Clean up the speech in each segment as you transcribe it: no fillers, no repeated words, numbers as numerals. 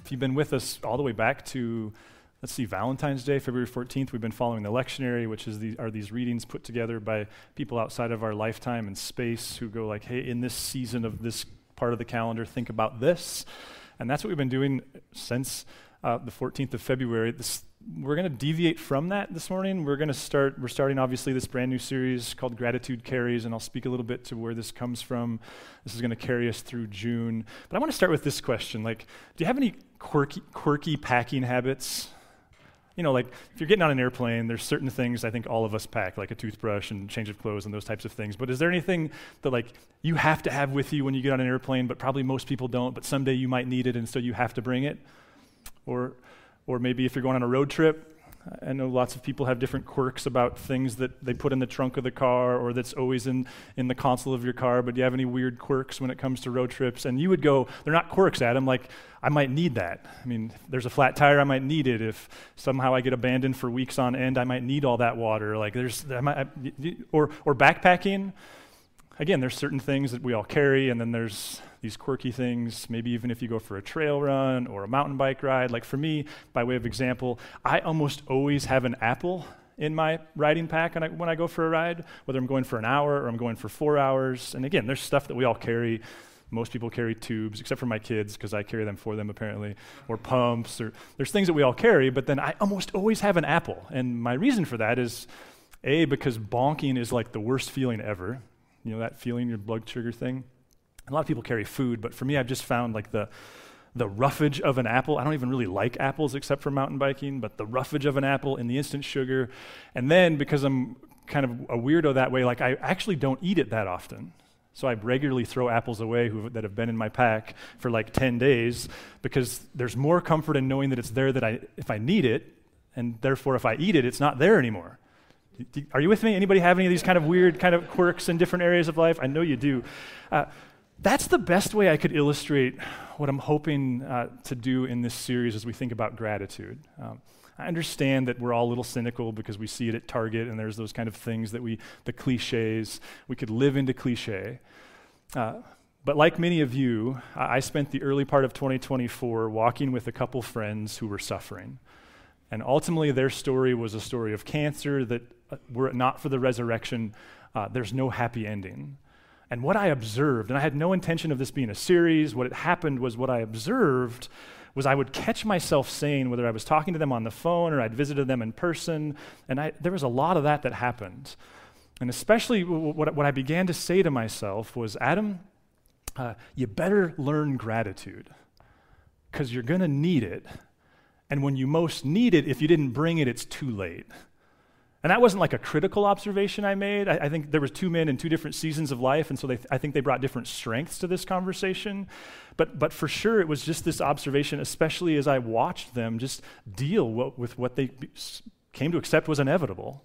If you've been with us all the way back to, Valentine's Day, February 14th, we've been following the lectionary, which are these readings put together by people outside of our lifetime and space who go like, hey, in this season of this part of the calendar, think about this. And that's what we've been doing since the 14th of February. We're going to deviate from that this morning. We're starting obviously this brand new series called Gratitude Carries, and I'll speak a little bit to where this comes from. This is going to carry us through June. But I want to start with this question, do you have any quirky packing habits? If you're getting on an airplane, there's certain things I think all of us pack, like a toothbrush and change of clothes and those types of things. But is there anything that you have to have with you when you get on an airplane, but probably most people don't, but someday you might need it and so you have to bring it? Or maybe if you're going on a road trip, I know lots of people have different quirks about things that they put in the trunk of the car or that's always in the console of your car, but do you have any weird quirks when it comes to road trips? And you would go, they're not quirks, Adam, I might need that. If there's a flat tire, I might need it. If somehow I get abandoned for weeks on end, I might need all that water. Or backpacking. Again, there's certain things that we all carry, and then there's these quirky things, maybe even if you go for a trail run or a mountain bike ride. For me, by way of example, I almost always have an apple in my riding pack when I go for a ride, whether I'm going for an hour or I'm going for 4 hours. And again, there's stuff that we all carry. Most people carry tubes, except for my kids, because I carry them for them apparently, or pumps, or there's things that we all carry, but then I almost always have an apple. And my reason for that is, A, because bonking is the worst feeling ever. You know that feeling, your blood sugar thing? A lot of people carry food, but for me, I've just found the roughage of an apple. I don't even really like apples except for mountain biking, but the roughage of an apple and the instant sugar. And then because I'm kind of a weirdo that way, I actually don't eat it that often. So I regularly throw apples away that have been in my pack for 10 days because there's more comfort in knowing that it's there if I need it, and therefore if I eat it, it's not there anymore. Are you with me? Anybody have any of these kind of weird kind of quirks in different areas of life? I know you do. That's the best way I could illustrate what I'm hoping to do in this series as we think about gratitude. I understand that we're all a little cynical because we see it at Target and there's those kind of things the cliches, we could live into cliche. But like many of you, I spent the early part of 2024 walking with a couple friends who were suffering. And ultimately their story was a story of cancer that were it not for the resurrection, there's no happy ending. And what I observed, and I had no intention of this being a series, what had happened was what I observed was I would catch myself saying, whether I was talking to them on the phone or I'd visited them in person, and there was a lot of that happened. And especially what I began to say to myself was, Adam, you better learn gratitude because you're going to need it. And when you most need it, if you didn't bring it, it's too late. And that wasn't a critical observation I made. I think there was two men in two different seasons of life, and so I think they brought different strengths to this conversation. But for sure, it was just this observation, especially as I watched them just deal with what they came to accept was inevitable.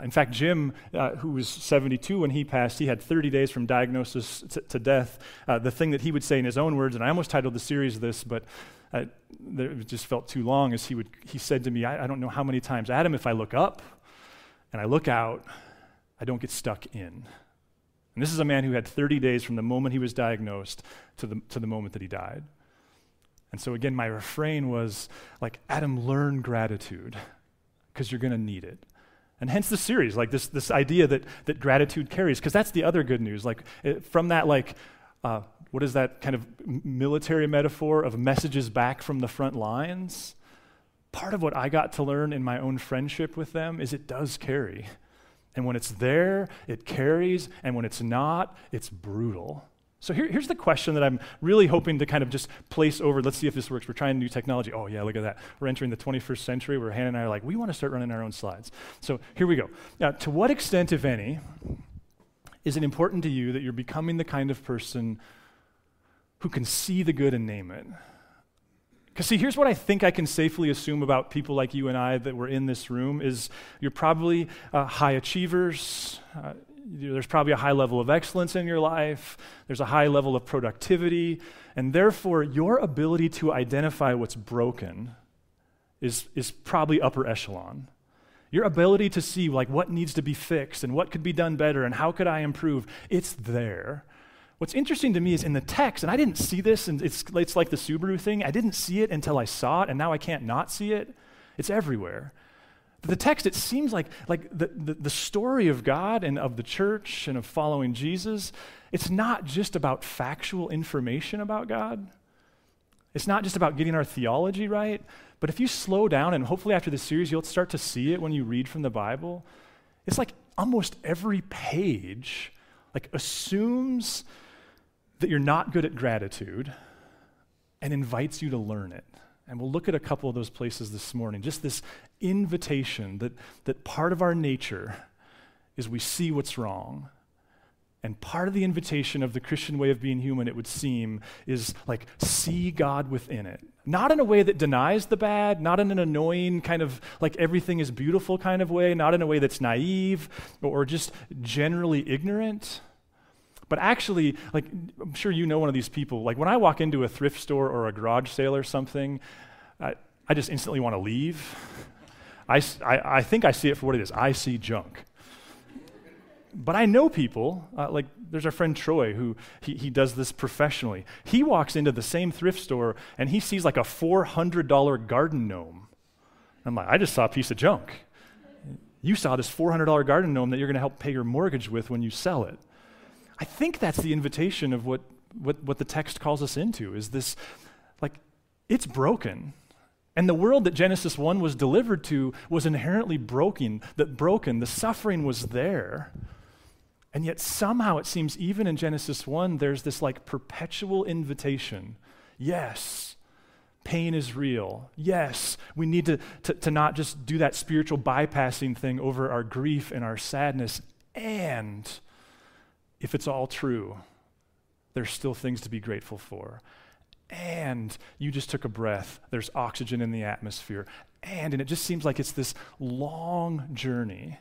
In fact, Jim, who was 72 when he passed, he had 30 days from diagnosis to death. The thing that he would say in his own words, and I almost titled the series this, but it just felt too long, as he said to me, I don't know how many times, Adam, if I look up and I look out, I don't get stuck in. And this is a man who had 30 days from the moment he was diagnosed to the moment that he died. And so again, my refrain was Adam, learn gratitude because you're going to need it. And hence the series, this idea that gratitude carries, because that's the other good news. From that, what is that kind of military metaphor of messages back from the front lines? Part of what I got to learn in my own friendship with them is it does carry. And when it's there, it carries, and when it's not, it's brutal. So here's the question that I'm really hoping to kind of just place over. Let's see if this works. We're trying new technology. Oh yeah, look at that. We're entering the 21st century where Hannah and I are we want to start running our own slides. So here we go. Now, to what extent, if any, is it important to you that you're becoming the kind of person who can see the good and name it? Because see, here's what I think I can safely assume about people like you and I that were in this room is you're probably high achievers. There's probably a high level of excellence in your life. There's a high level of productivity. And therefore, your ability to identify what's broken is probably upper echelon. Your ability to see what needs to be fixed and what could be done better and how could I improve, it's there. What's interesting to me is in the text, and I didn't see this, and it's like the Subaru thing. I didn't see it until I saw it, and now I can't not see it. It's everywhere. The text, it seems like the story of God and of the church and of following Jesus, it's not just about factual information about God. It's not just about getting our theology right, but if you slow down, and hopefully after this series you'll start to see it when you read from the Bible, it's like almost every page assumes that you're not good at gratitude and invites you to learn it. And we'll look at a couple of those places this morning. Just this invitation that part of our nature is we see what's wrong. And part of the invitation of the Christian way of being human, it would seem, is see God within it. Not in a way that denies the bad, not in an annoying kind of everything is beautiful kind of way, not in a way that's naive or just generally ignorant. But actually, I'm sure you know one of these people. When I walk into a thrift store or a garage sale or something, I just instantly want to leave. I think I see it for what it is. I see junk. But I know people, there's our friend Troy, who he does this professionally. He walks into the same thrift store, and he sees a $400 garden gnome. I'm like, I just saw a piece of junk. You saw this $400 garden gnome that you're going to help pay your mortgage with when you sell it. I think that's the invitation of what the text calls us into, is this, it's broken. And the world that Genesis 1 was delivered to was inherently broken, the suffering was there. And yet somehow it seems even in Genesis 1, there's this perpetual invitation. Yes, pain is real. Yes, we need to not just do that spiritual bypassing thing over our grief and our sadness. And if it's all true, there's still things to be grateful for. And you just took a breath. There's oxygen in the atmosphere. And it just seems like it's this long journey.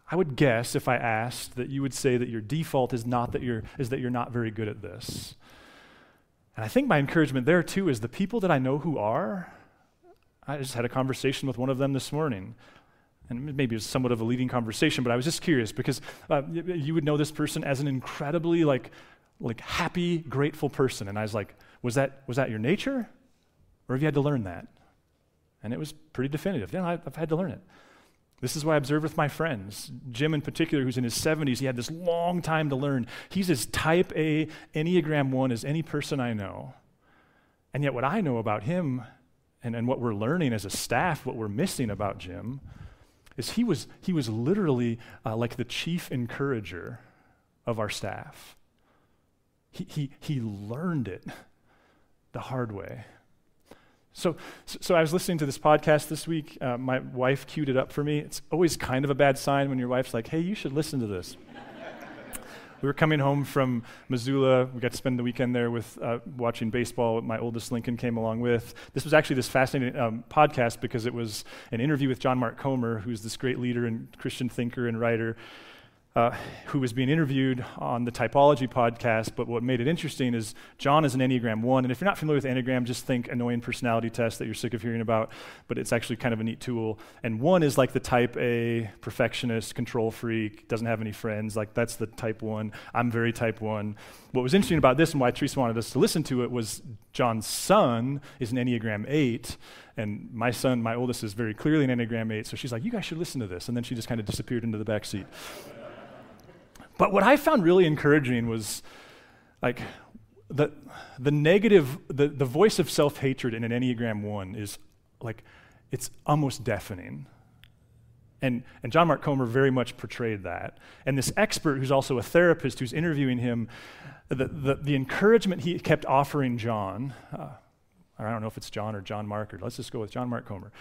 I would guess if I asked that you would say that your default is that you're not very good at this. And I think my encouragement there too is the people that I know who are. I just had a conversation with one of them this morning. And maybe it was somewhat of a leading conversation, but I was just curious because you would know this person as an incredibly happy, grateful person. And I was like, was that your nature? Or have you had to learn that? And it was pretty definitive. Yeah, I've had to learn it. This is what I observe with my friends. Jim in particular, who's in his 70s, he had this long time to learn. He's as type A, Enneagram 1 as any person I know. And yet what I know about him and what we're learning as a staff, what we're missing about Jim, is he was literally the chief encourager of our staff. He learned it the hard way. So I was listening to this podcast this week. My wife queued it up for me. It's always kind of a bad sign when your wife's like, hey, you should listen to this. We were coming home from Missoula. We got to spend the weekend there with watching baseball. My oldest Lincoln came along with. This was actually this fascinating podcast because it was an interview with John Mark Comer, who's this great leader and Christian thinker and writer, who was being interviewed on the Typology podcast. But what made it interesting is John is an Enneagram 1. And if you're not familiar with Enneagram, just think annoying personality test that you're sick of hearing about. But it's actually kind of a neat tool. And 1 is the type A, perfectionist, control freak, doesn't have any friends. That's the type 1. I'm very type 1. What was interesting about this and why Teresa wanted us to listen to it was John's son is an Enneagram 8. And my son, my oldest, is very clearly an Enneagram 8. So she's like, you guys should listen to this. And then she just kind of disappeared into the back seat. But what I found really encouraging was the negative, the voice of self-hatred in an Enneagram 1 is it's almost deafening. And John Mark Comer very much portrayed that. And this expert who's also a therapist who's interviewing him, the encouragement he kept offering John, I don't know if it's John or John Mark, or let's just go with John Mark Comer.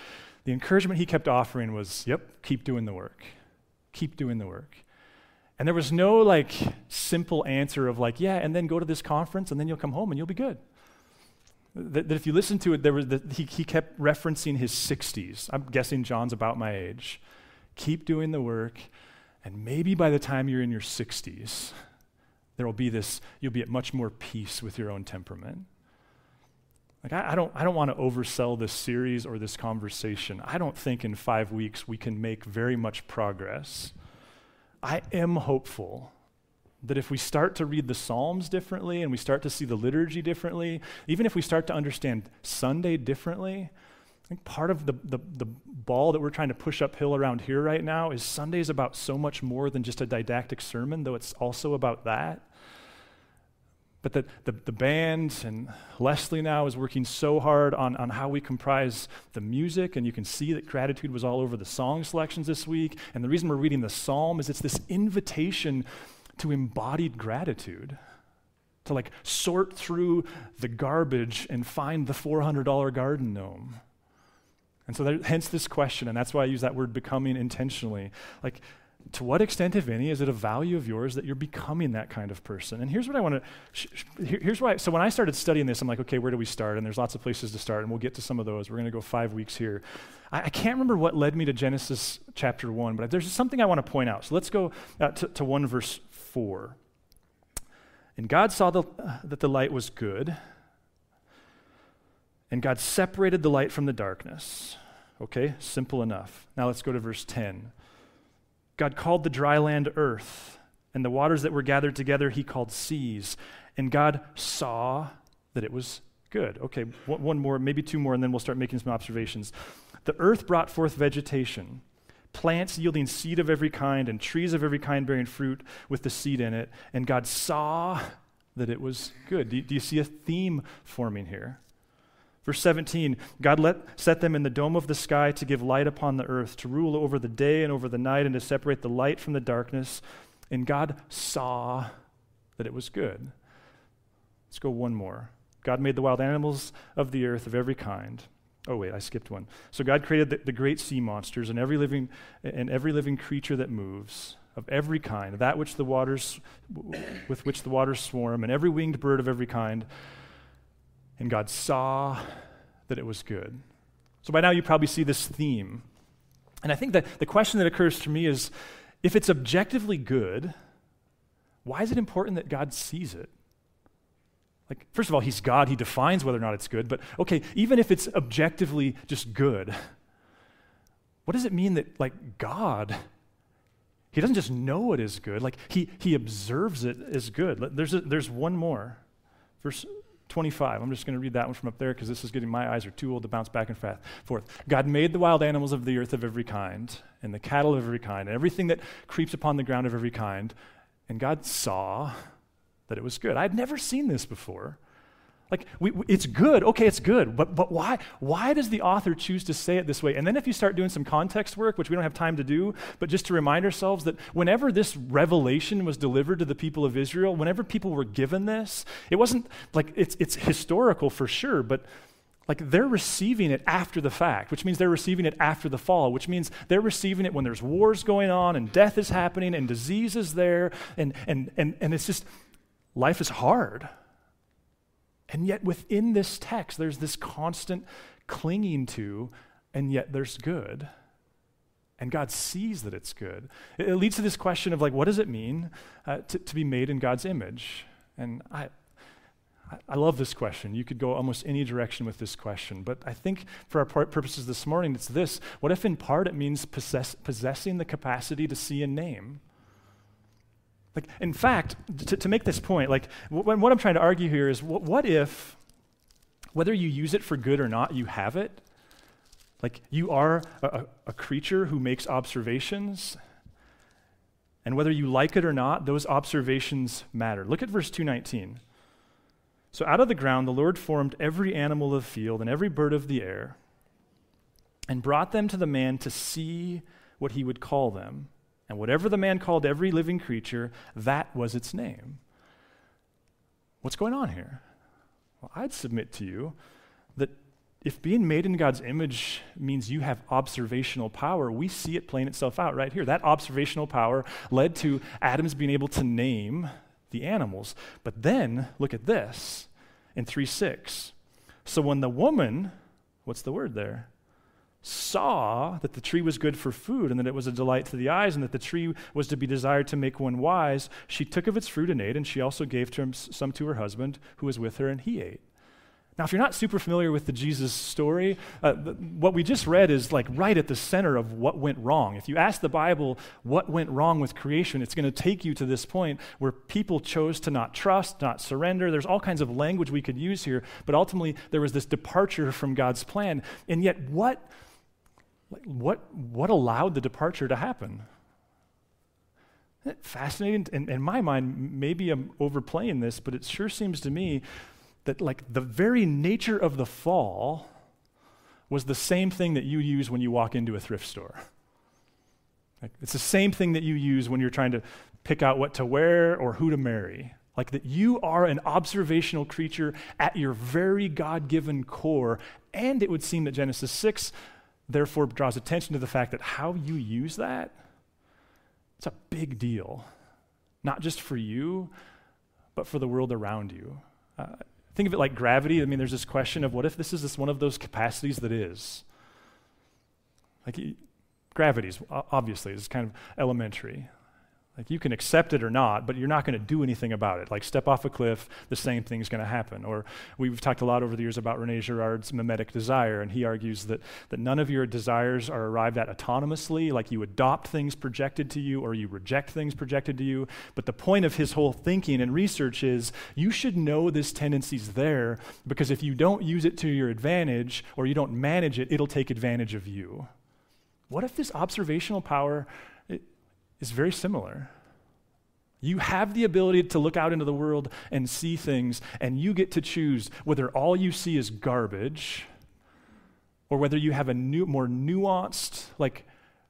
The encouragement he kept offering was, keep doing the work. Keep doing the work. And there was no simple answer of and then go to this conference and then you'll come home and you'll be good. That if you listen to it, he kept referencing his 60s. I'm guessing John's about my age. Keep doing the work, and maybe by the time you're in your 60s, there will be you'll be at much more peace with your own temperament. I don't want to oversell this series or this conversation. I don't think in 5 weeks we can make very much progress. I am hopeful that if we start to read the Psalms differently and we start to see the liturgy differently, even if we start to understand Sunday differently, I think part of the ball that we're trying to push uphill around here right now is Sunday is about so much more than just a didactic sermon, though it's also about that. But the band and Leslie now is working so hard on how we comprise the music, and you can see that gratitude was all over the song selections this week. And the reason we're reading the Psalm is it's this invitation to embodied gratitude, to like sort through the garbage and find the $400 garden gnome. And so hence this question, and that's why I use that word becoming intentionally. Like, to what extent, if any, is it a value of yours that you're becoming that kind of person? And here's what I want to, here's why. So when I started studying this, I'm like, okay, where do we start? And there's lots of places to start, and we'll get to some of those. We're going to go 5 weeks here. I can't remember what led me to Genesis chapter 1, but there's something I want to point out. So let's go to 1 verse 4. And God saw that the light was good, and God separated the light from the darkness. Okay, simple enough. Now let's go to verse 10. God called the dry land earth, and the waters that were gathered together he called seas. And God saw that it was good. Okay, one more, maybe two more, and then we'll start making some observations. The earth brought forth vegetation, plants yielding seed of every kind, and trees of every kind bearing fruit with the seed in it. And God saw that it was good. Do you see a theme forming here? Verse 17, God set them in the dome of the sky to give light upon the earth, to rule over the day and over the night, and to separate the light from the darkness. And God saw that it was good. Let's go one more. God made the wild animals of the earth of every kind. Oh wait, I skipped one. So God created the great sea monsters and every living creature that moves, of every kind, that which the waters with which the waters swarm, and every winged bird of every kind. And God saw that it was good. So by now you probably see this theme. And I think that the question that occurs to me is, if it's objectively good, why is it important that God sees it? Like, first of all, he's God, he defines whether or not it's good, but okay, even if it's objectively just good, what does it mean that, like, God, he doesn't just know it is good, like, he observes it as good. There's one more. Verse 25. I'm just going to read that one from up there because this is getting, my eyes are too old to bounce back and forth. God made the wild animals of the earth of every kind, and the cattle of every kind, and everything that creeps upon the ground of every kind, and God saw that it was good. I'd never seen this before. Like, it's good. Okay, it's good. But why? Why does the author choose to say it this way? And then if you start doing some context work, which we don't have time to do, but just to remind ourselves that whenever this revelation was delivered to the people of Israel, whenever people were given this, it wasn't like it's historical for sure, but like they're receiving it after the fact, which means they're receiving it after the fall, which means they're receiving it when there's wars going on and death is happening and disease is there, and it's just, life is hard. And yet within this text, there's this constant clinging to, and yet there's good. And God sees that it's good. It leads to this question of, like, what does it mean to be made in God's image? And I love this question. You could go almost any direction with this question. But I think for our purposes this morning, it's this. What if in part it means possessing the capacity to see and name? Like, in fact, to make this point, like, what I'm trying to argue here is, what if, whether you use it for good or not, you have it? Like, you are a creature who makes observations, and whether you like it or not, those observations matter. Look at verse 2:19. So out of the ground the Lord formed every animal of the field and every bird of the air, and brought them to the man to see what he would call them. And whatever the man called every living creature, that was its name. What's going on here? Well, I'd submit to you that if being made in God's image means you have observational power, we see it playing itself out right here. That observational power led to Adam's being able to name the animals. But then, look at this in 3:6. So when the woman, what's the word there? Saw that the tree was good for food and that it was a delight to the eyes and that the tree was to be desired to make one wise, she took of its fruit and ate, and she also gave some to her husband who was with her, and he ate. Now, if you're not super familiar with the Jesus story, what we just read is like right at the center of what went wrong. If you ask the Bible what went wrong with creation, it's going to take you to this point where people chose to not trust, not surrender. There's all kinds of language we could use here, but ultimately there was this departure from God's plan. And yet what allowed the departure to happen? Isn't it fascinating? In my mind, maybe I'm overplaying this, but it sure seems to me that like the very nature of the fall was the same thing that you use when you walk into a thrift store. Like, it's the same thing that you use when you're trying to pick out what to wear or who to marry. Like that you are an observational creature at your very God-given core, and it would seem that Genesis 6 therefore draws attention to the fact that how you use that, it's a big deal. Not just for you, but for the world around you. Think of it like gravity. I mean, there's this question of what if this is one of those capacities that is? Like gravity is obviously is kind of elementary. Like you can accept it or not, but you're not going to do anything about it. Like step off a cliff, the same thing's going to happen. Or we've talked a lot over the years about René Girard's mimetic desire, and he argues that none of your desires are arrived at autonomously, like you adopt things projected to you or you reject things projected to you. But the point of his whole thinking and research is you should know this tendency's there, because if you don't use it to your advantage or you don't manage it, it'll take advantage of you. What if this observational power is very similar? You have the ability to look out into the world and see things, and you get to choose whether all you see is garbage or whether you have a more nuanced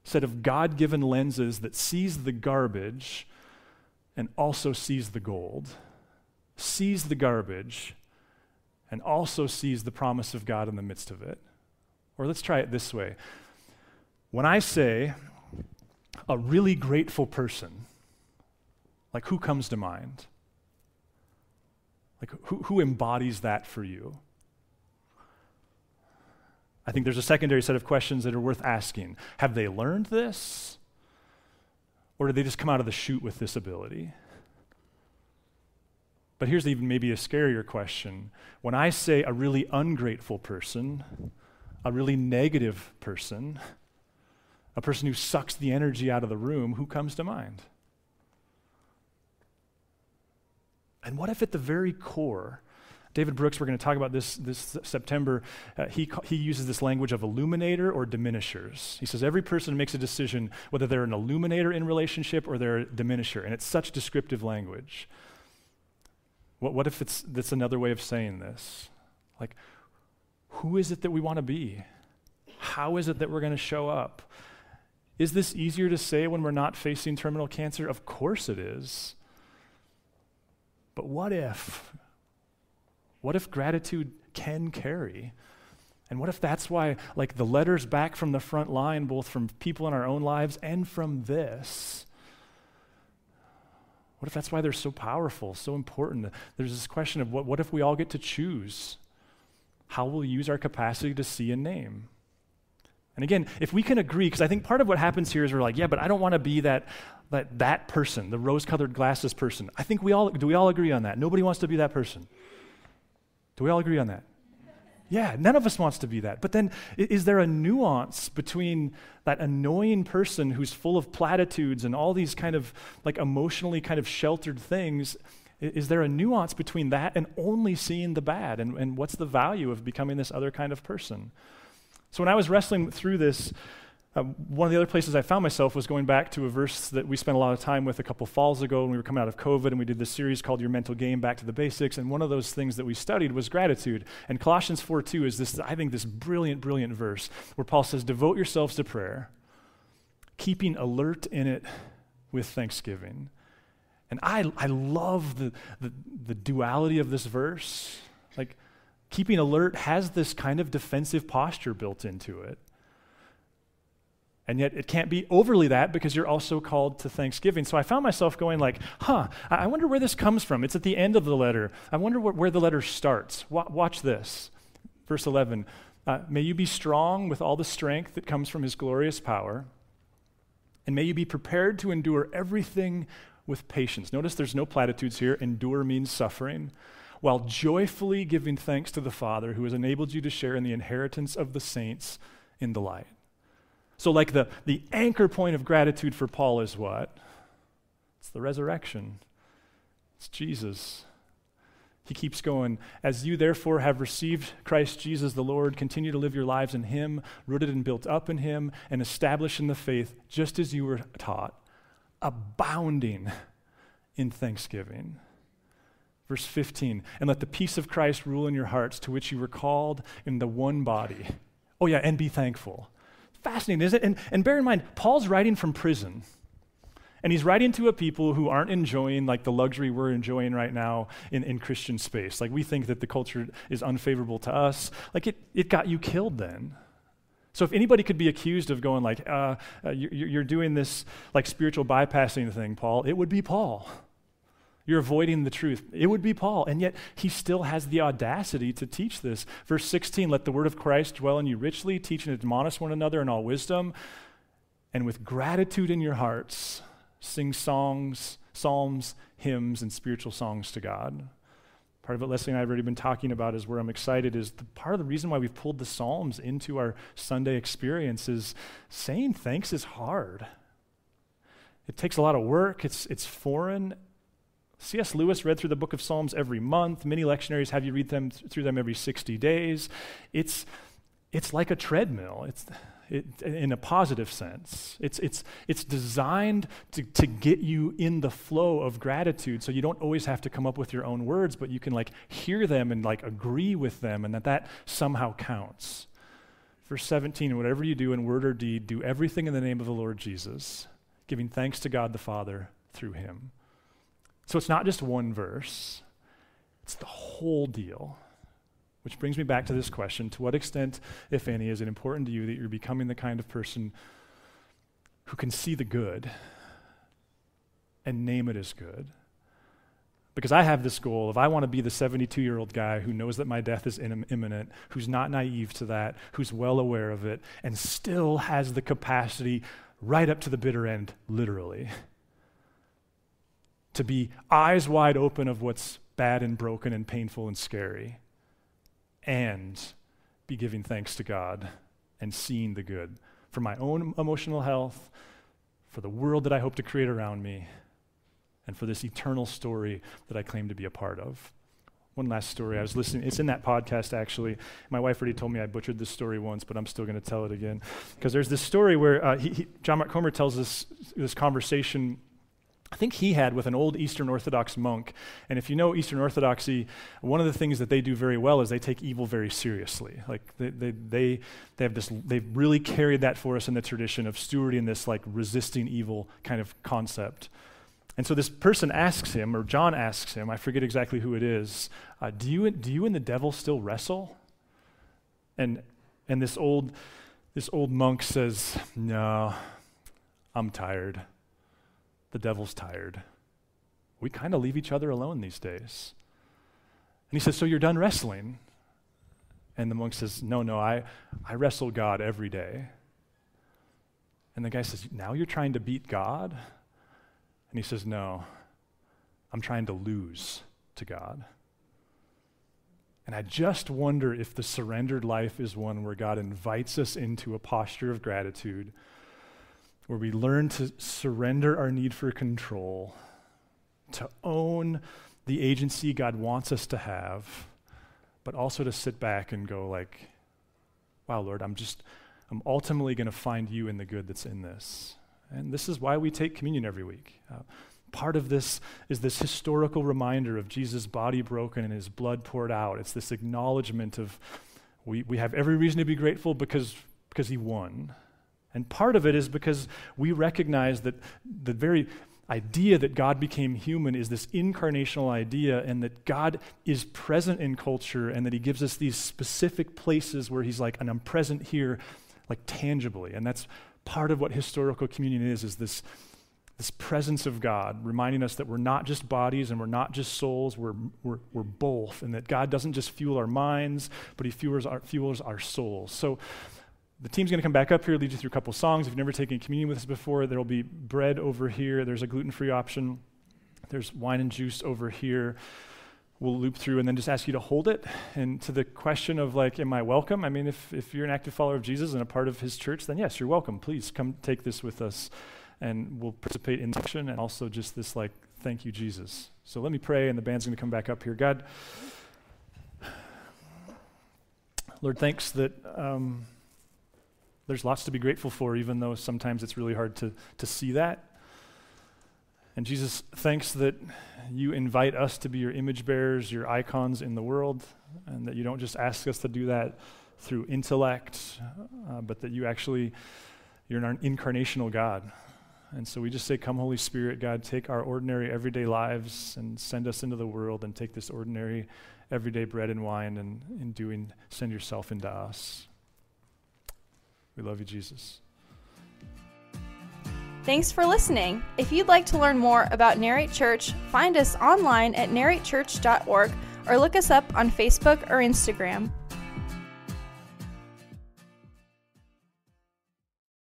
set of God-given lenses that sees the garbage and also sees the gold, sees the garbage and also sees the promise of God in the midst of it. Or let's try it this way. When I say a really grateful person, like who comes to mind? Like who embodies that for you? I think there's a secondary set of questions that are worth asking. Have they learned this? Or did they just come out of the chute with this ability? But here's even maybe a scarier question. When I say a really ungrateful person, a really negative person, a person who sucks the energy out of the room, who comes to mind? And what if at the very core, David Brooks, we're going to talk about this September, he uses this language of illuminator or diminishers. He says every person makes a decision whether they're an illuminator in relationship or they're a diminisher, and it's such descriptive language. What if that's another way of saying this? Like, who is it that we want to be? How is it that we're going to show up? Is this easier to say when we're not facing terminal cancer? Of course it is. But what if? What if gratitude can carry? And what if that's why, the letters back from the front line, both from people in our own lives and from this, what if that's why they're so powerful, so important? There's this question of what if we all get to choose how we'll use our capacity to see and name? And again, if we can agree, because I think part of what happens here is we're like, yeah, but I don't want to be that person, the rose-colored glasses person. I think do we all agree on that? Nobody wants to be that person. Do we all agree on that? Yeah, none of us wants to be that. But then is there a nuance between that annoying person who's full of platitudes and all these kind of emotionally kind of sheltered things? Is there a nuance between that and only seeing the bad? And what's the value of becoming this other kind of person? So when I was wrestling through this, one of the other places I found myself was going back to a verse that we spent a lot of time with a couple falls ago when we were coming out of COVID, and we did this series called Your Mental Game, Back to the Basics, and one of those things that we studied was gratitude. And Colossians 4:2 is this, I think, this brilliant, brilliant verse where Paul says, devote yourselves to prayer, keeping alert in it with thanksgiving. And I love the duality of this verse. Keeping alert has this kind of defensive posture built into it. And yet it can't be overly that because you're also called to thanksgiving. So I found myself going I wonder where this comes from. It's at the end of the letter. I wonder where the letter starts. Watch this. Verse 11, may you be strong with all the strength that comes from his glorious power, and may you be prepared to endure everything with patience. Notice there's no platitudes here. Endure means suffering. while joyfully giving thanks to the Father who has enabled you to share in the inheritance of the saints in the light. So like the anchor point of gratitude for Paul is what? It's the resurrection. It's Jesus. He keeps going, as you therefore have received Christ Jesus the Lord, continue to live your lives in him, rooted and built up in him, and established in the faith, just as you were taught, abounding in thanksgiving. Verse 15, and let the peace of Christ rule in your hearts, to which you were called in the one body. Oh yeah, and be thankful. Fascinating, isn't it? And bear in mind, Paul's writing from prison. And he's writing to a people who aren't enjoying like the luxury we're enjoying right now in Christian space. Like we think that the culture is unfavorable to us. Like it got you killed then. So if anybody could be accused of going like, you're doing this like spiritual bypassing thing, Paul, it would be Paul. You're avoiding the truth. It would be Paul. And yet he still has the audacity to teach this. Verse 16, let the word of Christ dwell in you richly, teach and admonish one another in all wisdom, and with gratitude in your hearts, sing songs, psalms, hymns, and spiritual songs to God. Part of what Leslie and I have already been talking about is where I'm excited is part of the reason why we've pulled the Psalms into our Sunday experience is saying thanks is hard. It takes a lot of work. It's foreign. C.S. Lewis read through the book of Psalms every month. Many lectionaries have you read through them every 60 days. It's like a treadmill. In a positive sense. It's designed to get you in the flow of gratitude so you don't always have to come up with your own words, but you can like hear them and like agree with them and that somehow counts. Verse 17, whatever you do in word or deed, do everything in the name of the Lord Jesus, giving thanks to God the Father through him. So it's not just one verse, it's the whole deal. Which brings me back to this question, to what extent, if any, is it important to you that you're becoming the kind of person who can see the good and name it as good? Because I have this goal of I want to be the 72-year-old guy who knows that my death is imminent, who's not naive to that, who's well aware of it, and still has the capacity right up to the bitter end, literally, to be eyes wide open of what's bad and broken and painful and scary, and be giving thanks to God and seeing the good for my own emotional health, for the world that I hope to create around me, and for this eternal story that I claim to be a part of. One last story. I was listening. It's in that podcast, actually. My wife already told me I butchered this story once, but I'm still going to tell it again. Because there's this story where John Mark Comer tells this conversation I think he had with an old Eastern Orthodox monk. And if you know Eastern Orthodoxy, one of the things that they do very well is they take evil very seriously. Like they have this, they've really carried that for us in the tradition of stewarding this like resisting evil kind of concept. And so this person asks him, or John asks him, I forget exactly who it is, do you and the devil still wrestle? And this old monk says, no, I'm tired. The devil's tired. We kind of leave each other alone these days. And he says, so you're done wrestling? And the monk says, no, I wrestle God every day. And the guy says, now you're trying to beat God? And he says, no, I'm trying to lose to God. And I just wonder if the surrendered life is one where God invites us into a posture of gratitude, where we learn to surrender our need for control, to own the agency God wants us to have, but also to sit back and go like, wow, Lord, I'm ultimately going to find you in the good that's in this. And this is why we take communion every week. Part of this is this historical reminder of Jesus' body broken and his blood poured out. It's this acknowledgement of we have every reason to be grateful because he won. And part of it is because we recognize that the very idea that God became human is this incarnational idea, and that God is present in culture, and that he gives us these specific places where he's like, and I'm present here, like tangibly. And that's part of what historical communion is this presence of God, reminding us that we're not just bodies and we're not just souls, we're both, and that God doesn't just fuel our minds, but he fuels our souls. So the team's going to come back up here, lead you through a couple songs. If you've never taken communion with us before, there will be bread over here. There's a gluten-free option. There's wine and juice over here. we'll loop through and then just ask you to hold it. And to the question of like, am I welcome? I mean, if you're an active follower of Jesus and a part of his church, then yes, you're welcome. Please come take this with us, and we'll participate in section and also just this like, thank you, Jesus. So let me pray, and the band's going to come back up here. God, Lord, thanks that there's lots to be grateful for, even though sometimes it's really hard to see that. And Jesus, thanks that you invite us to be your image bearers, your icons in the world, and that you don't just ask us to do that through intellect, but that you're an incarnational God. And so we just say, come Holy Spirit, God, take our ordinary everyday lives and send us into the world, and take this ordinary everyday bread and wine, and in doing, send yourself into us. We love you, Jesus. Thanks for listening. If you'd like to learn more about Narrate Church, find us online at narratechurch.org or look us up on Facebook or Instagram.